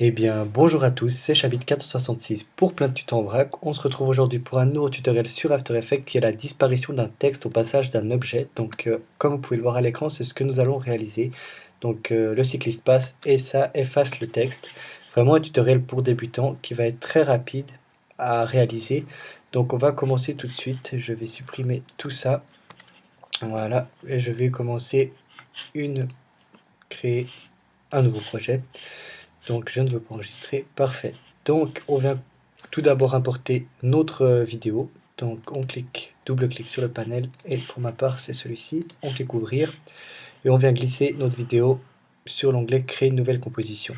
Eh bien, bonjour à tous, c'est Chabit466 pour Plein de Tutos en vrac. On se retrouve aujourd'hui pour un nouveau tutoriel sur After Effects qui est la disparition d'un texte au passage d'un objet. Donc, comme vous pouvez le voir à l'écran, c'est ce que nous allons réaliser. Donc, le cycliste passe et ça efface le texte. Vraiment un tutoriel pour débutants qui va être très rapide à réaliser. Donc, on va commencer tout de suite. Je vais supprimer tout ça. Voilà, et je vais créer un nouveau projet. Donc je ne veux pas enregistrer, parfait. Donc on vient tout d'abord importer notre vidéo. Donc on clique, double-clic sur le panel et pour ma part c'est celui-ci. On clique ouvrir et on vient glisser notre vidéo sur l'onglet créer une nouvelle composition.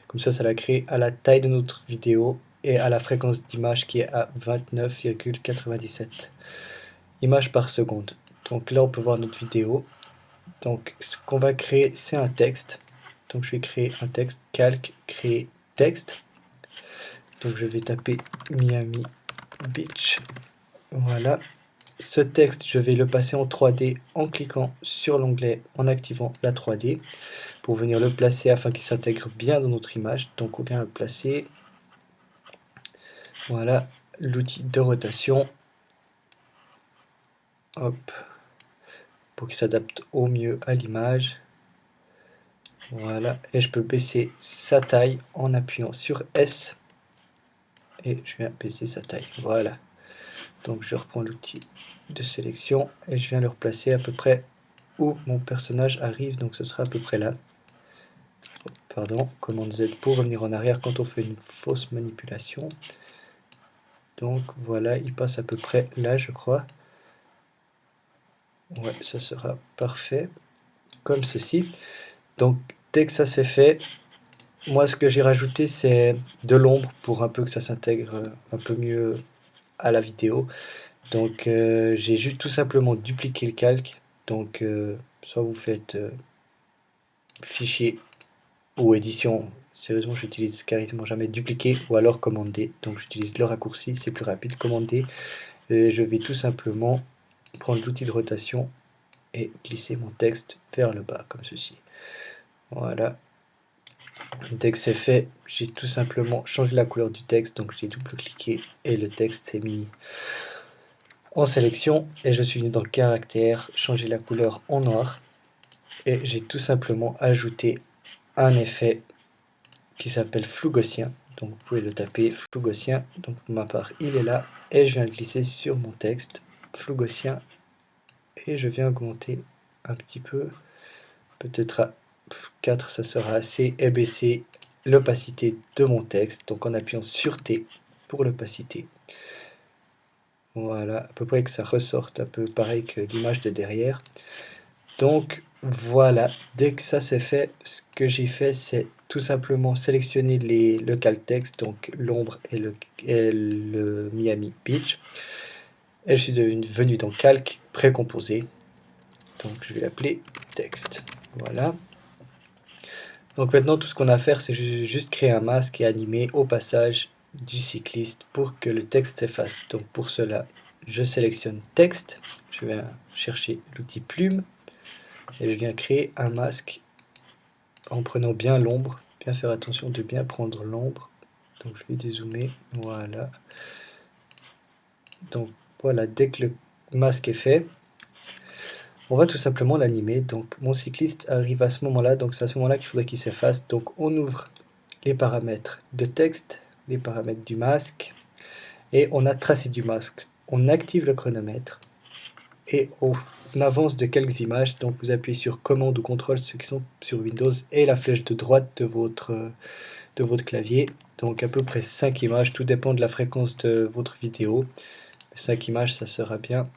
Comme ça la crée à la taille de notre vidéo et à la fréquence d'image qui est à 29,97 images par seconde. Donc là on peut voir notre vidéo. Donc ce qu'on va créer c'est un texte. Donc je vais créer un texte, calque, créer texte. Donc je vais taper Miami Beach. Voilà. Ce texte, je vais le passer en 3D en cliquant sur l'onglet en activant la 3D pour venir le placer afin qu'il s'intègre bien dans notre image. Donc on vient le placer. Voilà l'outil de rotation. Hop. Pour qu'il s'adapte au mieux à l'image. Voilà. Et je peux baisser sa taille en appuyant sur S. Et je viens baisser sa taille. Voilà. Donc je reprends l'outil de sélection et je viens le replacer à peu près où mon personnage arrive, donc ce sera à peu près là. Pardon, commande Z pour revenir en arrière quand on fait une fausse manipulation. Donc voilà, il passe à peu près là, je crois. Ouais, ça sera parfait, comme ceci. Donc dès que ça c'est fait, moi ce que j'ai rajouté c'est de l'ombre pour un peu que ça s'intègre un peu mieux à la vidéo. Donc j'ai juste tout simplement dupliqué le calque. Donc soit vous faites fichier ou édition, sérieusement j'utilise quasiment jamais dupliquer ou alors commander. Donc j'utilise le raccourci, c'est plus rapide, commander. Et je vais tout simplement prendre l'outil de rotation et glisser mon texte vers le bas comme ceci. Voilà. Dès que c'est fait, j'ai tout simplement changé la couleur du texte, donc j'ai double-cliqué et le texte s'est mis en sélection et je suis venu dans caractère, changer la couleur en noir et j'ai tout simplement ajouté un effet qui s'appelle flou gaussien. Donc vous pouvez le taper flou gaussien. Donc pour ma part, il est là et je viens le glisser sur mon texte flou gaussien et je viens augmenter un petit peu, peut-être à 4, ça sera assez, et baisser l'opacité de mon texte. Donc en appuyant sur T pour l'opacité. Voilà, à peu près que ça ressorte un peu pareil que l'image de derrière. Donc voilà, dès que ça c'est fait, ce que j'ai fait c'est tout simplement sélectionner le calque texte, donc l'ombre et le Miami Beach. Et je suis venu dans calque précomposé, donc je vais l'appeler texte. Voilà. Donc maintenant tout ce qu'on a à faire c'est juste créer un masque et animer au passage du cycliste pour que le texte s'efface. Donc pour cela, je sélectionne texte, je vais chercher l'outil plume et je viens créer un masque en prenant bien l'ombre, bien faire attention de bien prendre l'ombre. Donc je vais dézoomer, voilà. Donc voilà, dès que le masque est fait, on va tout simplement l'animer. Donc mon cycliste arrive à ce moment-là, donc c'est à ce moment-là qu'il faudrait qu'il s'efface. Donc on ouvre les paramètres de texte, les paramètres du masque, et on a tracé du masque. On active le chronomètre, et on avance de quelques images. Donc vous appuyez sur commande ou contrôle, ceux qui sont sur Windows, et la flèche de droite de votre clavier. Donc à peu près 5 images, tout dépend de la fréquence de votre vidéo. 5 images, ça sera bien.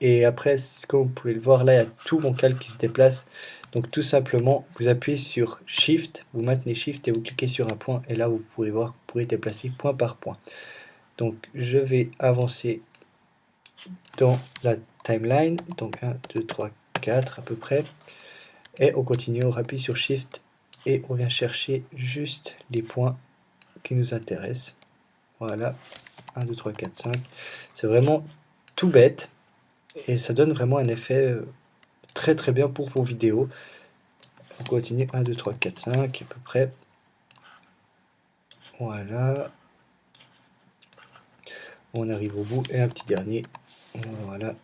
Et après, comme vous pouvez le voir, là, il y a tout mon calque qui se déplace. Donc tout simplement, vous appuyez sur Shift, vous maintenez Shift et vous cliquez sur un point. Et là, vous pourrez voir, vous pourrez déplacer point par point. Donc je vais avancer dans la timeline. Donc 1, 2, 3, 4 à peu près. Et on continue, on appuie sur Shift et on vient chercher juste les points qui nous intéressent. Voilà, 1, 2, 3, 4, 5. C'est vraiment tout bête et ça donne vraiment un effet très très bien pour vos vidéos. On continue, 1, 2, 3, 4, 5 à peu près. Voilà. On arrive au bout. Et un petit dernier. Voilà.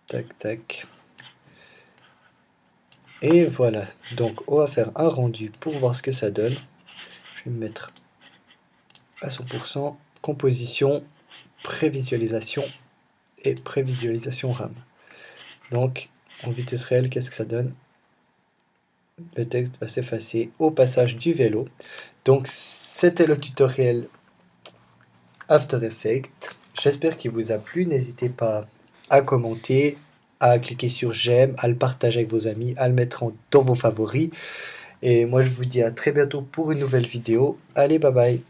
Tac, tac. Et voilà. Donc, on va faire un rendu pour voir ce que ça donne. Je vais me mettre à 100%. Composition, prévisualisation et prévisualisation RAM. Donc, en vitesse réelle, qu'est-ce que ça donne? Le texte va s'effacer au passage du vélo. Donc, c'était le tutoriel After Effects. J'espère qu'il vous a plu. N'hésitez pas à commenter, à cliquer sur j'aime, à le partager avec vos amis, à le mettre dans vos favoris. Et moi, je vous dis à très bientôt pour une nouvelle vidéo. Allez, bye bye!